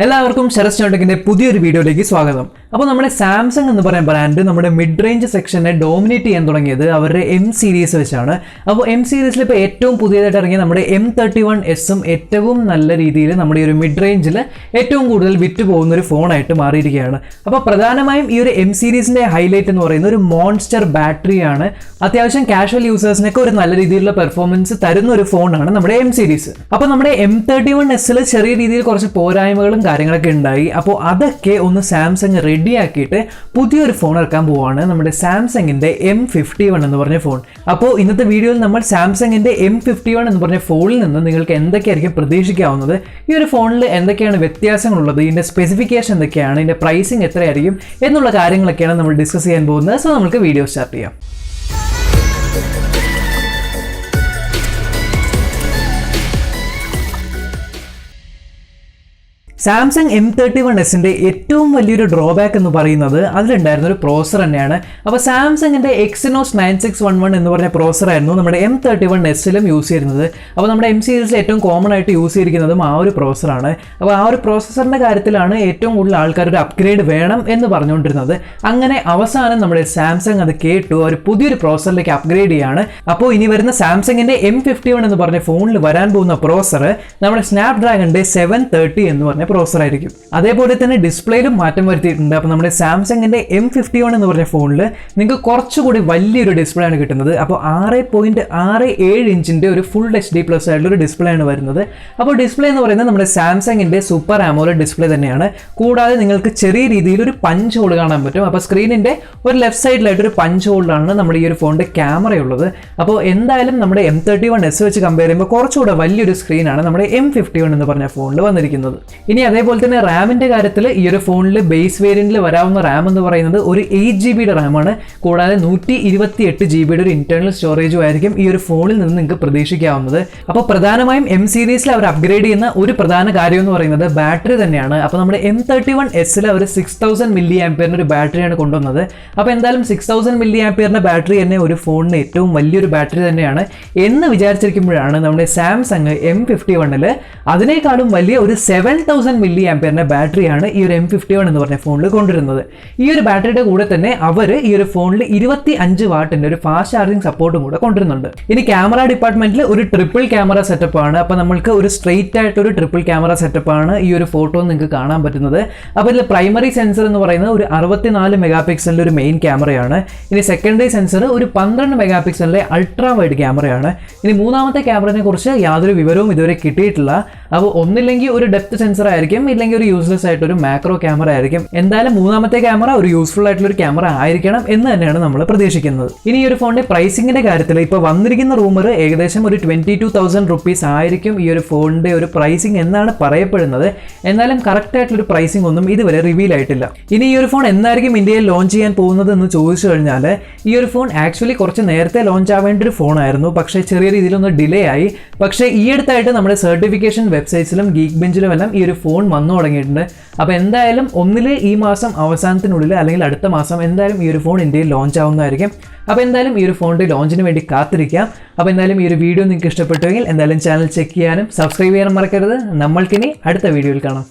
എല്ലാവർക്കും Sarath'S പുതിയൊരു വീഡിയോയിലേക്ക് സ്വാഗതം. അപ്പോൾ നമ്മുടെ സാംസങ് എന്ന് പറയുന്ന ബ്രാൻഡ് നമ്മുടെ മിഡ് റേഞ്ച് സെക്ഷനെ ഡോമിനേറ്റ് ചെയ്യാൻ തുടങ്ങിയത് അവരുടെ എം സീരീസ് വെച്ചാണ്. അപ്പോൾ എം സീരീസിൽ ഇപ്പോൾ ഏറ്റവും പുതിയതായിട്ട് ഇറങ്ങിയ നമ്മുടെ M31s ഏറ്റവും നല്ല രീതിയിൽ നമ്മുടെ ഒരു മിഡ് റേഞ്ചിൽ ഏറ്റവും കൂടുതൽ വിറ്റ് പോകുന്ന ഒരു ഫോണായിട്ട് മാറിയിരിക്കുകയാണ്. അപ്പോൾ പ്രധാനമായും ഈ ഒരു എം സീരീസിന്റെ ഹൈലൈറ്റ് എന്ന് പറയുന്നത് ഒരു മോൺസ്റ്റർ ബാറ്ററിയാണ്. അത്യാവശ്യം കാഷ്വൽ യൂസേഴ്സിനൊക്കെ ഒരു നല്ല രീതിയിലുള്ള പെർഫോമൻസ് തരുന്ന ഒരു ഫോണാണ് നമ്മുടെ എം സീരീസ്. അപ്പോൾ നമ്മുടെ M31s ചെറിയ രീതിയിൽ കുറച്ച് പോരായ്മകളും കാര്യങ്ങളൊക്കെ ഉണ്ടായി. അപ്പോൾ അതൊക്കെ ഒന്ന് സാംസങ് റെഡിയാക്കിയിട്ട് പുതിയൊരു ഫോൺ ഇറക്കാൻ പോവാണ്, നമ്മുടെ സാംസങ്ങിന്റെ M51 എന്ന് പറഞ്ഞ ഫോൺ. അപ്പോൾ ഇന്നത്തെ വീഡിയോയിൽ നമ്മൾ സാംസങ്ങിന്റെ M51 എന്ന് പറഞ്ഞ ഫോണിൽ നിന്ന് നിങ്ങൾക്ക് എന്തൊക്കെയായിരിക്കും പ്രതീക്ഷിക്കാവുന്നത്, ഈ ഒരു ഫോണിൽ എന്തൊക്കെയാണ് വ്യത്യാസങ്ങളുള്ളത്, ഇതിന്റെ സ്പെസിഫിക്കേഷൻ എന്തൊക്കെയാണ്, ഇതിന്റെ പ്രൈസിങ് എത്രയായിരിക്കും എന്നുള്ള കാര്യങ്ങളൊക്കെയാണ് നമ്മൾ ഡിസ്കസ് ചെയ്യാൻ പോകുന്നത്. സോ നമുക്ക് വീഡിയോ സ്റ്റാർട്ട് ചെയ്യാം. സാംസങ് M31s ഏറ്റവും വലിയൊരു ഡ്രോബാക്ക് എന്ന് പറയുന്നത് അതിലുണ്ടായിരുന്ന ഒരു പ്രോസർ തന്നെയാണ്. അപ്പോൾ സാംസങ്ങിന്റെ Exynos 9611 എന്ന് പറഞ്ഞ പ്രോസറായിരുന്നു നമ്മുടെ M31s യൂസ് ചെയ്യുന്നത്. അപ്പോൾ നമ്മുടെ എം സീരീസിൽ ഏറ്റവും കോമൺ ആയിട്ട് യൂസ് ചെയ്തിരിക്കുന്നതും ആ ഒരു പ്രോസറാണ്. അപ്പോൾ ആ ഒരു പ്രോസസറിന്റെ കാര്യത്തിലാണ് ഏറ്റവും കൂടുതൽ ആൾക്കാർ ഒരു അപ്ഗ്രേഡ് വേണം എന്ന് പറഞ്ഞുകൊണ്ടിരുന്നത്. അങ്ങനെ അവസാനം നമ്മുടെ സാംസങ് അത് കേട്ടു, ഒരു പുതിയൊരു പ്രോസറിലേക്ക് അപ്ഗ്രേഡ് ചെയ്യാണ്. അപ്പോൾ ഇനി വരുന്ന സാംസങ്ങിന്റെ M51 എന്ന് പറഞ്ഞ ഫോണിൽ വരാൻ പോകുന്ന പ്രോസർ നമ്മുടെ സ്നാപ്ഡ്രാഗന്റെ 730 എന്ന് പറഞ്ഞ പ്രോസർ ആയിരിക്കും. അതേപോലെ തന്നെ ഡിസ്പ്ലേയിലും മാറ്റം വരുത്തിയിട്ടുണ്ട്. അപ്പോൾ നമ്മുടെ സാംസങ്ങിന്റെ M51 എന്ന് പറഞ്ഞ ഫോണിൽ നിങ്ങൾക്ക് കുറച്ചുകൂടി വലിയൊരു ഡിസ്പ്ലേ ആണ് കിട്ടുന്നത്. അപ്പോൾ 6.67 ഇഞ്ചിന്റെ ഒരു ഫുൾ HD+ ആയിട്ടുള്ള ഒരു ഡിസ്പ്ലേ ആണ് വരുന്നത്. അപ്പോൾ ഡിസ്പ്ലേ എന്ന് പറയുന്നത് നമ്മുടെ സാംസങ്ങിന്റെ സൂപ്പർ AMOLED ഡിസ്പ്ലേ തന്നെയാണ്. കൂടാതെ നിങ്ങൾക്ക് ചെറിയ രീതിയിൽ ഒരു പഞ്ച് ഹോൾ കാണാൻ പറ്റും. അപ്പോൾ സ്ക്രീനിന്റെ ഒരു ലെഫ്റ്റ് സൈഡിലായിട്ട് ഒരു പഞ്ച് ഹോളിലാണ് നമ്മുടെ ഈ ഒരു ഫോണിന്റെ ക്യാമറ ഉള്ളത്. അപ്പോൾ എന്തായാലും നമ്മുടെ M31s വെച്ച് കമ്പയർ ചെയ്യുമ്പോൾ കുറച്ചുകൂടെ വലിയൊരു സ്ക്രീനാണ് നമ്മുടെ M51 എന്ന് പറഞ്ഞ ഫോണിൽ വന്നിരിക്കുന്നത്. ഇനി അതേപോലെ തന്നെ റാമിന്റെ കാര്യത്തിൽ ഈ ഒരു ഫോണിൽ ബേസ് വേരിയന്റിൽ വരാവുന്ന റാം എന്ന് പറയുന്നത് ഒരു 8GB റാമാണ്. കൂടാതെ 128GB ഒരു ഇന്റേണൽ സ്റ്റോറേജും ആയിരിക്കും ഈ ഒരു ഫോണിൽ നിന്ന് നിങ്ങൾക്ക് പ്രതീക്ഷിക്കാവുന്നത്. അപ്പോൾ പ്രധാനമായും എം സീരീസിൽ അവർ അപ്ഗ്രേഡ് ചെയ്യുന്ന ഒരു പ്രധാന കാര്യം എന്ന് പറയുന്നത് ബാറ്ററി തന്നെയാണ്. അപ്പോൾ നമ്മുടെ M31s അവർ 6000 mAh ഒരു ബാറ്ററിയാണ് കൊണ്ടുവന്നത്. അപ്പോൾ എന്തായാലും 6000 mAh ബാറ്ററി തന്നെ ഒരു ഫോണിന് ഏറ്റവും വലിയൊരു ബാറ്ററി തന്നെയാണ് എന്ന് വിചാരിച്ചിരിക്കുമ്പോഴാണ് നമ്മുടെ സാംസങ് M51 അതിനേക്കാളും വലിയ ഒരു 7000 mAh ബാറ്ററിയാണ് ഈ ഒരു M51 എന്ന് പറഞ്ഞ ഫോണിൽ കൊണ്ടുവരുന്നത്. ഈ ഒരു ബാറ്ററിയുടെ കൂടെ തന്നെ അവർ ഈ ഒരു ഫോണിൽ 25 വാട്ടിന്റെ ഒരു ഫാസ്റ്റ് ചാർജിങ് സപ്പോർട്ടും കൂടെ കൊണ്ടുവരുന്നുണ്ട്. ഇനി ക്യാമറ ഡിപ്പാർട്ട്മെന്റിൽ ഒരു ട്രിപ്പിൾ ക്യാമറ സെറ്റപ്പ് ആണ്. അപ്പോൾ നമുക്ക് ഒരു സ്ട്രെയിറ്റ് ആയിട്ട് ഒരു ട്രിപ്പിൾ ക്യാമറ സെറ്റപ്പ് ആണ് ഈ ഒരു ഫോട്ടോ നിങ്ങൾക്ക് കാണാൻ പറ്റുന്നത്. അപ്പോൾ ഇതിൽ പ്രൈമറി സെൻസർ എന്ന് പറയുന്നത് ഒരു 64 മെഗാപിക്സലിന്റെ ഒരു മെയിൻ ക്യാമറയാണ്. ഇനി സെക്കൻഡറി സെൻസർ ഒരു 12 മെഗാപിക്സലിന്റെ അൾട്രാ വൈഡ് ക്യാമറയാണ്. ഇനി മൂന്നാമത്തെ ക്യാമറയെ കുറിച്ച് യാതൊരു വിവരവും ഇതുവരെ കിട്ടിയിട്ടില്ല. അപ്പോൾ ഒന്നില്ലെങ്കിൽ ഒരു ഡെപ്ത് സെൻസർ ആയിരിക്കും, ഇല്ലെങ്കിൽ ഒരു യൂസ്ലെസ് ആയിട്ട് ഒരു മാക്രോ ക്യാമറ ആയിരിക്കും. എന്തായാലും മൂന്നാമത്തെ ക്യാമറ ഒരു യൂസ്ഫുൾ ആയിട്ടുള്ള ഒരു ക്യാമറ ആയിരിക്കണം എന്ന് തന്നെയാണ് നമ്മൾ പ്രതീക്ഷിക്കുന്നത്. ഇനി ഈ ഒരു ഫോണിന്റെ പ്രൈസിങ്ങിന്റെ കാര്യത്തിൽ ഇപ്പോൾ വന്നിരിക്കുന്ന റൂമർ ഏകദേശം ഒരു 22,000 rupees ആയിരിക്കും ഈ ഒരു ഫോണിന്റെ ഒരു പ്രൈസിങ് എന്നാണ് പറയപ്പെടുന്നത്. എന്നാലും കറക്റ്റ് ആയിട്ടുള്ള ഒരു പ്രൈസിംഗ് ഒന്നും ഇതുവരെ റിവീൽ ആയിട്ടില്ല. ഇനി ഈ ഒരു ഫോൺ എന്നായിരിക്കും ഇന്ത്യയിൽ ലോഞ്ച് ചെയ്യാൻ പോകുന്നത് എന്ന് ചോദിച്ചു കഴിഞ്ഞാൽ ഈ ഒരു ഫോൺ ആക്ച്വലി കുറച്ച് നേരത്തെ ലോഞ്ച് ആവേണ്ട ഒരു ഫോണായിരുന്നു. പക്ഷേ ചെറിയ രീതിയിലൊന്ന് ഡിലേ ആയി. പക്ഷേ ഈ അടുത്തായിട്ട് നമ്മുടെ സർട്ടിഫിക്കേഷൻ വെബ്സൈറ്റ്സിലും ഗീക്ക് ബെഞ്ചിലും എല്ലാം ഈ ഒരു ഫോൺ വന്നു തുടങ്ങിയിട്ടുണ്ട്. അപ്പോൾ എന്തായാലും ഒന്നിൽ ഈ മാസം അവസാനത്തിനുള്ളിൽ അല്ലെങ്കിൽ അടുത്ത മാസം എന്തായാലും ഈ ഒരു ഫോൺ ഇന്ത്യയിൽ ലോഞ്ച് ആവുന്നതായിരിക്കും. അപ്പോൾ എന്തായാലും ഈ ഒരു ഫോണിൻ്റെ ലോഞ്ചിന് വേണ്ടി കാത്തിരിക്കാം. അപ്പോൾ എന്തായാലും ഈ ഒരു വീഡിയോ നിങ്ങൾക്ക് ഇഷ്ടപ്പെട്ടുവെങ്കിൽ എന്തായാലും ചാനൽ ചെക്ക് ചെയ്യാനും സബ്സ്ക്രൈബ് ചെയ്യാനും മറക്കരുത്. നമ്മൾക്കിനി അടുത്ത വീഡിയോയിൽ കാണാം.